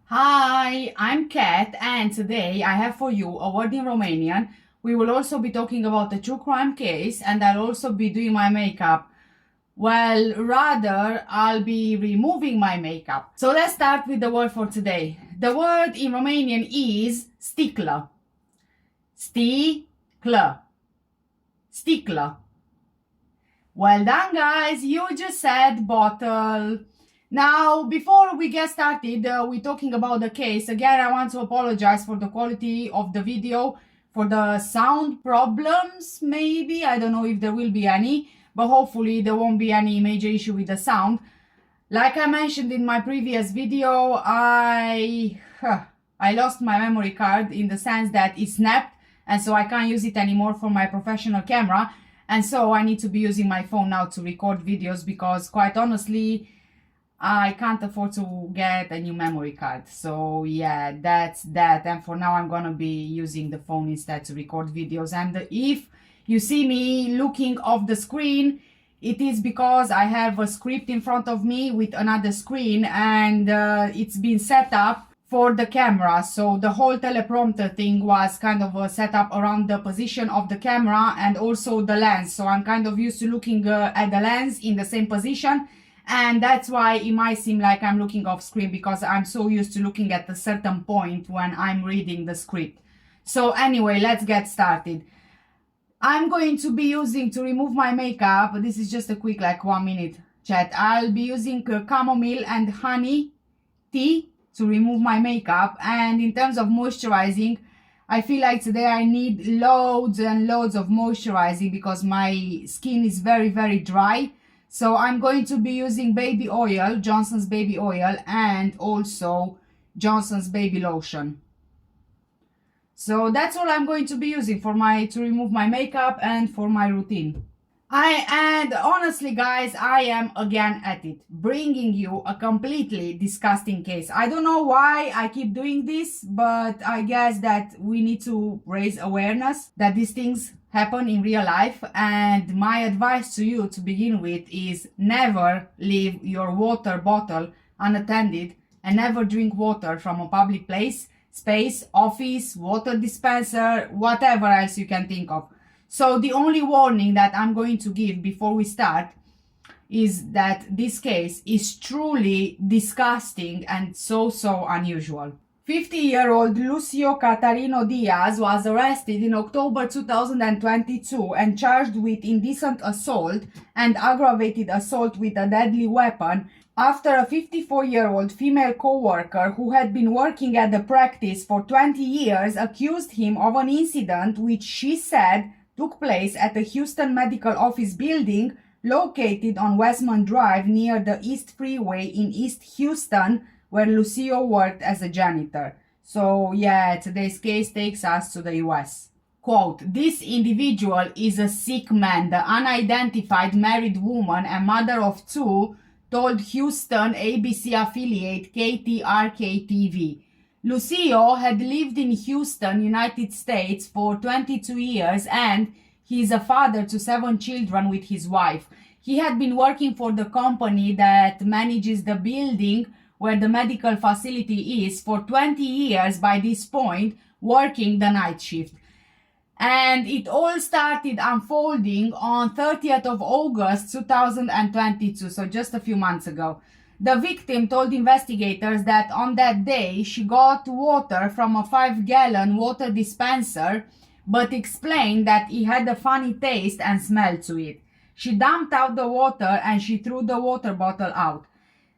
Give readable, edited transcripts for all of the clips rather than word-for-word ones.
Hi, I'm Kat, and today I have for you a word in Romanian. We will also be talking about a true crime case, and I'll also be doing my makeup. Well, rather, I'll be removing my makeup. So let's start with the word for today. The word in Romanian is sticlă. Sticlă. Sticlă. Well done, guys. You just said bottle. Now, before we get started, we're talking about the case. Again, I want to apologize for the quality of the video, for the sound problems, maybe. I don't know if there will be any, but hopefully there won't be any major issue with the sound. Like I mentioned in my previous video, I lost my memory card in the sense that it snapped, and so I can't use it anymore for my professional camera. And so I need to be using my phone now to record videos because, quite honestly, I can't afford to get a new memory card. So yeah, that's that. And for now, I'm gonna be using the phone instead to record videos. And if you see me looking off the screen, it is because I have a script in front of me with another screen, and it's been set up for the camera. So the whole teleprompter thing was kind of set up around the position of the camera and also the lens. So I'm kind of used to looking at the lens in the same position, and that's why it might seem like I'm looking off screen, because I'm so used to looking at a certain point when I'm reading the script. So anyway, let's get started. I'm going to be using, to remove my makeup, this is just a quick like 1 minute chat, I'll be using chamomile and honey tea to remove my makeup. And in terms of moisturizing, I feel like today I need loads and loads of moisturizing because my skin is very, very dry. So I'm going to be using baby oil, Johnson's baby oil, and also Johnson's baby lotion. So that's all I'm going to be using for to remove my makeup and for my routine. And honestly, guys, I am again at it, bringing you a completely disgusting case. I don't know why I keep doing this, but I guess that we need to raise awareness that these things happen in real life. And my advice to you to begin with is never leave your water bottle unattended, and never drink water from a public place, space, office, water dispenser, whatever else you can think of. So the only warning that I'm going to give before we start is that this case is truly disgusting and so unusual. 50-year-old Lucio Catarino Diaz was arrested in October 2022 and charged with indecent assault and aggravated assault with a deadly weapon after a 54-year-old female co-worker who had been working at the practice for 20 years accused him of an incident which she said took place at the Houston Medical Office building located on Westmont Drive near the East Freeway in East Houston, where Lucio worked as a janitor. So yeah, today's case takes us to the US. Quote, "This individual is a sick man," the unidentified married woman and mother of two told Houston ABC affiliate KTRK-TV. Lucio had lived in Houston, United States for 22 years, and he is a father to 7 children with his wife. He had been working for the company that manages the building where the medical facility is for 20 years by this point, working the night shift. And it all started unfolding on 30th of August 2022, so just a few months ago. The victim told investigators that on that day she got water from a 5-gallon water dispenser, but explained that it had a funny taste and smell to it. She dumped out the water and she threw the water bottle out.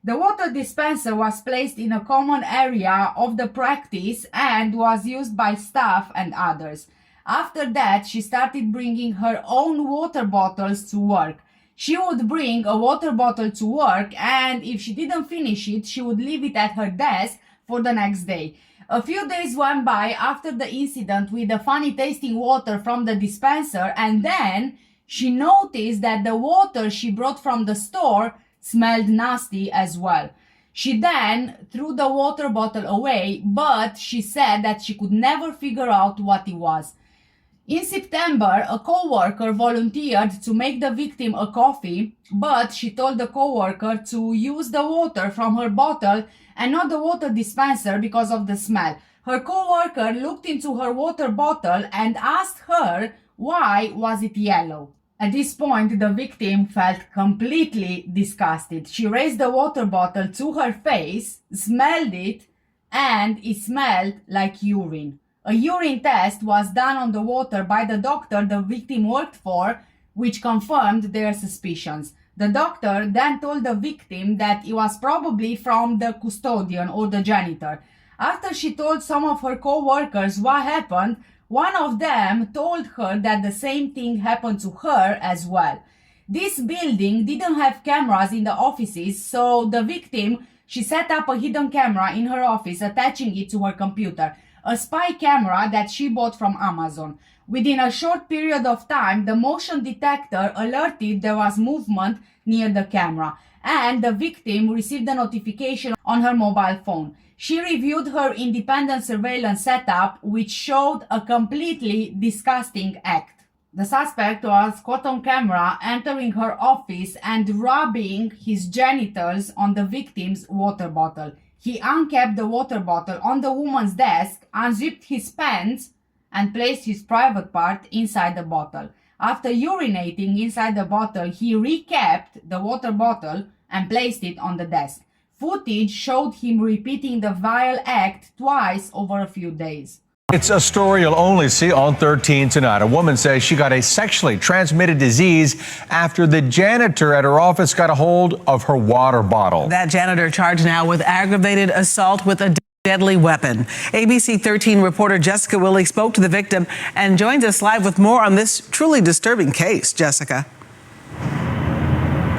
The water dispenser was placed in a common area of the practice and was used by staff and others. After that, she started bringing her own water bottles to work. She would bring a water bottle to work, and if she didn't finish it, she would leave it at her desk for the next day. A few days went by after the incident with the funny tasting water from the dispenser, and then she noticed that the water she brought from the store smelled nasty as well. She then threw the water bottle away, but she said that she could never figure out what it was. In September, a co-worker volunteered to make the victim a coffee, but she told the co-worker to use the water from her bottle and not the water dispenser because of the smell. Her co-worker looked into her water bottle and asked her why was it yellow. At this point, the victim felt completely disgusted. She raised the water bottle to her face, smelled it, and it smelled like urine. A urine test was done on the water by the doctor the victim worked for, which confirmed their suspicions. The doctor then told the victim that it was probably from the custodian or the janitor. After she told some of her co-workers what happened, one of them told her that the same thing happened to her as well. This building didn't have cameras in the offices, so the victim, she set up a hidden camera in her office, attaching it to her computer. A spy camera that she bought from Amazon. Within a short period of time, the motion detector alerted there was movement near the camera, and the victim received a notification on her mobile phone. She reviewed her independent surveillance setup, which showed a completely disgusting act. The suspect was caught on camera entering her office and rubbing his genitals on the victim's water bottle. He uncapped the water bottle on the woman's desk, unzipped his pants, and placed his private part inside the bottle. After urinating inside the bottle, he recapped the water bottle and placed it on the desk. Footage showed him repeating the vile act twice over a few days. It's a story you'll only see on 13 tonight. A woman says she got a sexually transmitted disease after the janitor at her office got a hold of her water bottle. That janitor charged now with aggravated assault with a deadly weapon. ABC 13 reporter Jessica Willey spoke to the victim and joins us live with more on this truly disturbing case. Jessica.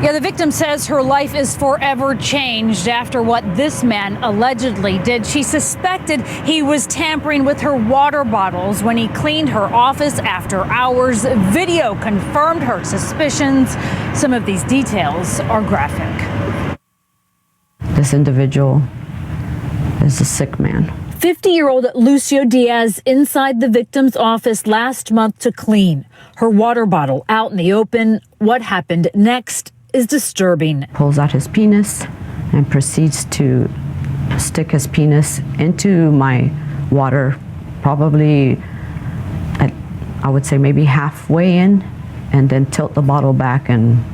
Yeah, the victim says her life is forever changed after what this man allegedly did. She suspected he was tampering with her water bottles when he cleaned her office after hours. Video confirmed her suspicions. Some of these details are graphic. This individual is a sick man. 50-year-old Lucio Diaz inside the victim's office last month to clean her water bottle out in the open. What happened next is disturbing. Pulls out his penis and proceeds to stick his penis into my water, probably I would say maybe halfway in, and then tilt the bottle back and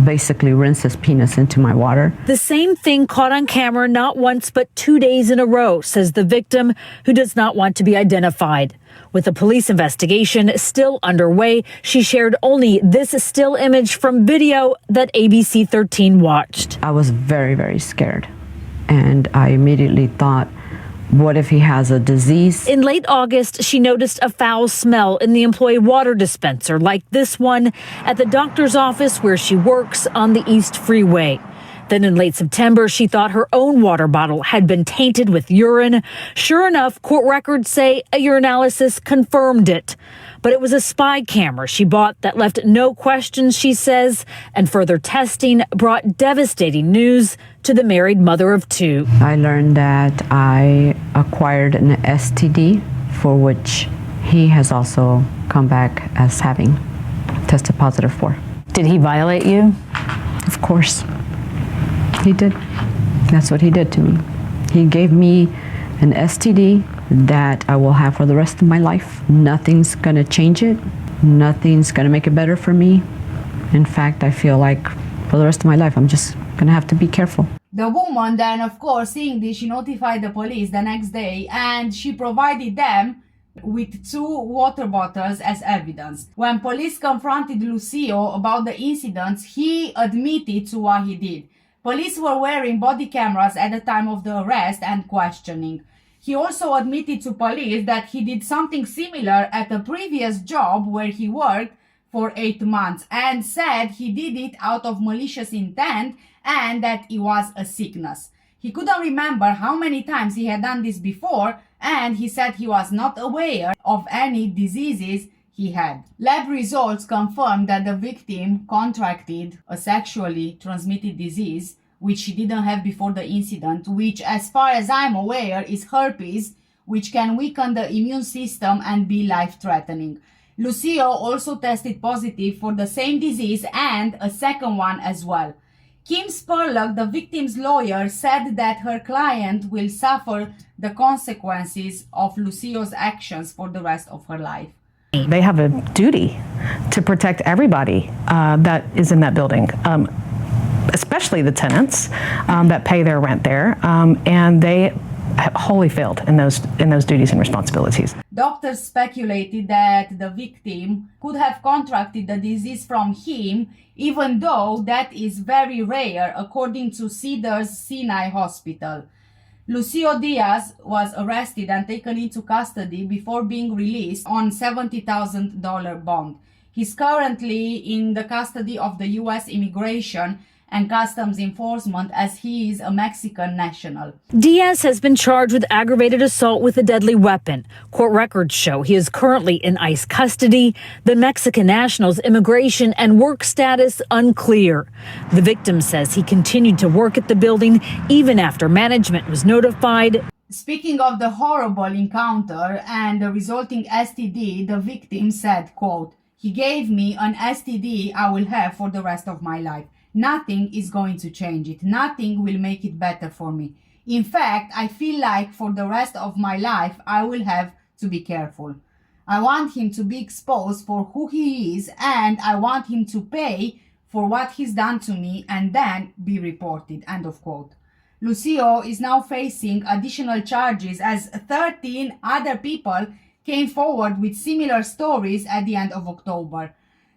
basically rinse his penis into my water. The same thing caught on camera not once but 2 days in a row, says the victim, who does not want to be identified. With the police investigation still underway, she shared only this still image from video that ABC 13 watched. I was very, very scared, and I immediately thought, what if he has a disease? In late August, she noticed a foul smell in the employee water dispenser like this one at the doctor's office where she works on the East Freeway. Then in late September, she thought her own water bottle had been tainted with urine. Sure enough, court records say a urinalysis confirmed it. But it was a spy camera she bought that left no questions, she says, and further testing brought devastating news to the married mother of two. I learned that I acquired an STD, for which he has also come back as having tested positive for. Did he violate you? Of course. He did. That's what he did to me. He gave me an STD that I will have for the rest of my life. Nothing's gonna change it. Nothing's gonna make it better for me. In fact, I feel like for the rest of my life, I'm just gonna have to be careful. The woman then, of course, seeing this, she notified the police the next day, and she provided them with 2 water bottles as evidence. When police confronted Lucio about the incidents, he admitted to what he did. Police were wearing body cameras at the time of the arrest and questioning. He also admitted to police that he did something similar at a previous job where he worked for 8 months, and said he did it out of malicious intent and that it was a sickness. He couldn't remember how many times he had done this before, and he said he was not aware of any diseases he had. Lab results confirmed that the victim contracted a sexually transmitted disease, which she didn't have before the incident, which, as far as I'm aware, is herpes, which can weaken the immune system and be life-threatening. Lucio also tested positive for the same disease and a second one as well. Kim Spurlock, the victim's lawyer, said that her client will suffer the consequences of Lucio's actions for the rest of her life. They have a duty to protect everybody that is in that building, especially the tenants that pay their rent there, and they wholly failed in those duties and responsibilities. Doctors speculated that the victim could have contracted the disease from him, even though that is very rare, according to Cedars Sinai Hospital. Lucio Diaz was arrested and taken into custody before being released on $70,000 bond. He's currently in the custody of the U.S. Immigration and Customs Enforcement as he is a Mexican national. Diaz has been charged with aggravated assault with a deadly weapon. Court records show he is currently in ICE custody. The Mexican national's immigration and work status unclear. The victim says he continued to work at the building even after management was notified. Speaking of the horrible encounter and the resulting STD, the victim said, quote, "He gave me an STD I will have for the rest of my life. Nothing is going to change it. Nothing will make it better for me. In fact, I feel like for the rest of my life, I will have to be careful. I want him to be exposed for who he is, and I want him to pay for what he's done to me and then be reported." End of quote. Lucio is now facing additional charges as 13 other people came forward with similar stories at the end of October.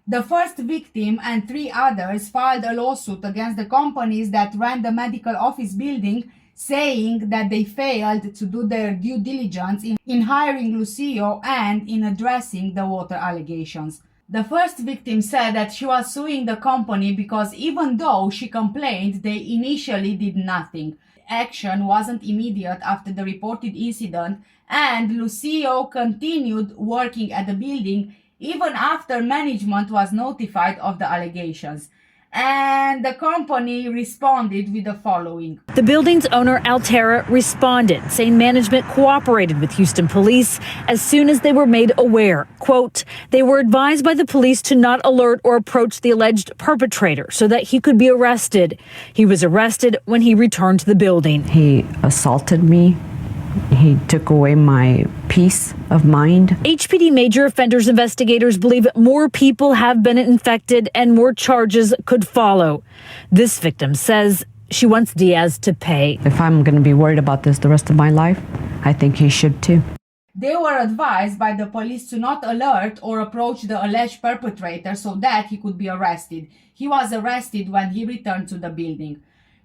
The first victim and 3 others filed a lawsuit against the companies that ran the medical office building, saying that they failed to do their due diligence in hiring Lucio and in addressing the water allegations. The first victim said that she was suing the company because even though she complained, they initially did nothing. Action wasn't immediate after the reported incident, and Lucio continued working at the building even after management was notified of the allegations. And the company responded with the following. The building's owner, Altera, responded, saying management cooperated with Houston police as soon as they were made aware. Quote, "They were advised by the police to not alert or approach the alleged perpetrator so that he could be arrested. He was arrested when he returned to the building." He assaulted me. He took away my peace of mind. HPD major offenders investigators believe more people have been infected and more charges could follow. This victim says she wants Diaz to pay. If I'm going to be worried about this the rest of my life, I think he should too. They were advised by the police to not alert or approach the alleged perpetrator so that he could be arrested. He was arrested when he returned to the building.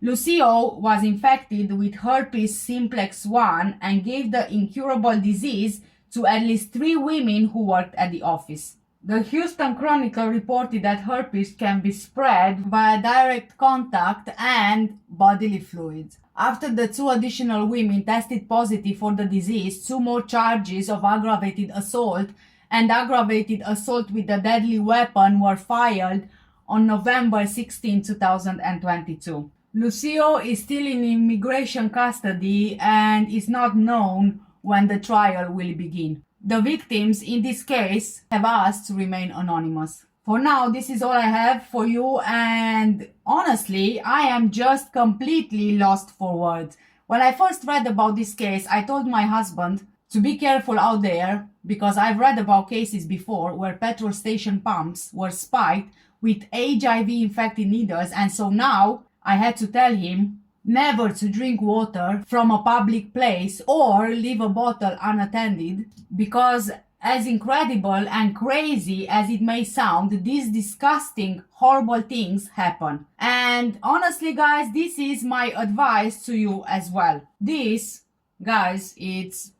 Lucio was infected with herpes simplex 1 and gave the incurable disease to at least 3 women who worked at the office. The Houston Chronicle reported that herpes can be spread via direct contact and bodily fluids. After the 2 additional women tested positive for the disease, 2 more charges of aggravated assault and aggravated assault with a deadly weapon were filed on November 16, 2022. Lucio is still in immigration custody and is not known when the trial will begin. The victims in this case have asked to remain anonymous. For now, this is all I have for you, and honestly, I am just completely lost for words. When I first read about this case, I told my husband to be careful out there because I've read about cases before where petrol station pumps were spiked with HIV-infected needles, and so now I had to tell him never to drink water from a public place or leave a bottle unattended, because as incredible and crazy as it may sound, these disgusting, horrible things happen. And honestly, guys, this is my advice to you as well. This, guys, it's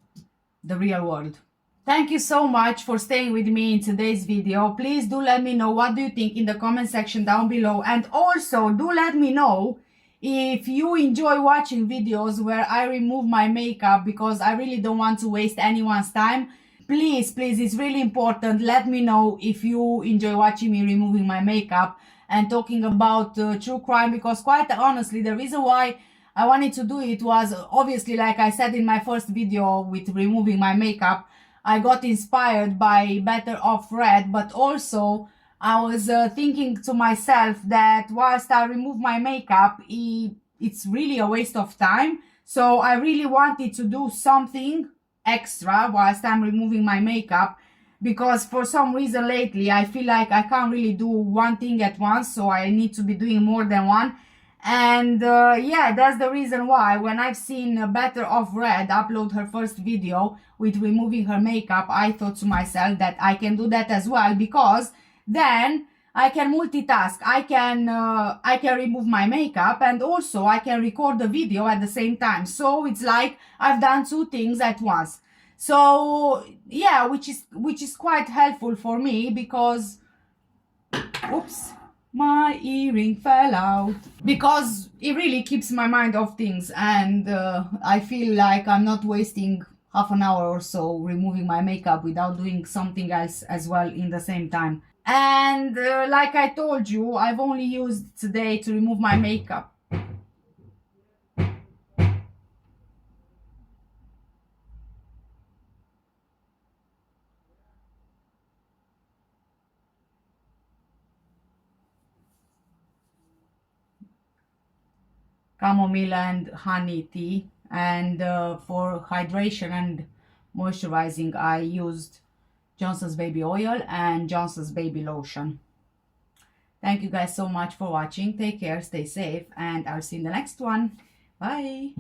the real world. Thank you so much for staying with me in today's video. Please do let me know what do you think in the comment section down below, and also do let me know if you enjoy watching videos where I remove my makeup, because I really don't want to waste anyone's time. Please, it's really important. Let me know if you enjoy watching me removing my makeup and talking about true crime, because quite honestly, the reason why I wanted to do it was obviously, like I said in my first video with removing my makeup, I got inspired by Better Off Red, but also I was thinking to myself that whilst I remove my makeup, it's really a waste of time. So I really wanted to do something extra whilst I'm removing my makeup, because for some reason lately I feel like I can't really do one thing at once, so I need to be doing more than one. And yeah, that's the reason why when I've seen Better Off Red upload her first video with removing her makeup, I thought to myself that I can do that as well, because then I can multitask. I can remove my makeup and also I can record the video at the same time. So it's like I've done two things at once. So yeah, which is quite helpful for me, because oops, my earring fell out, because it really keeps my mind off things, and I feel like I'm not wasting half an hour or so removing my makeup without doing something else as well in the same time. And like I told you, I've only used today to remove my makeup chamomile and honey tea, and for hydration and moisturizing I used Johnson's baby oil and Johnson's baby lotion. Thank you guys so much for watching. Take care, stay safe, and I'll see you in the next one. Bye.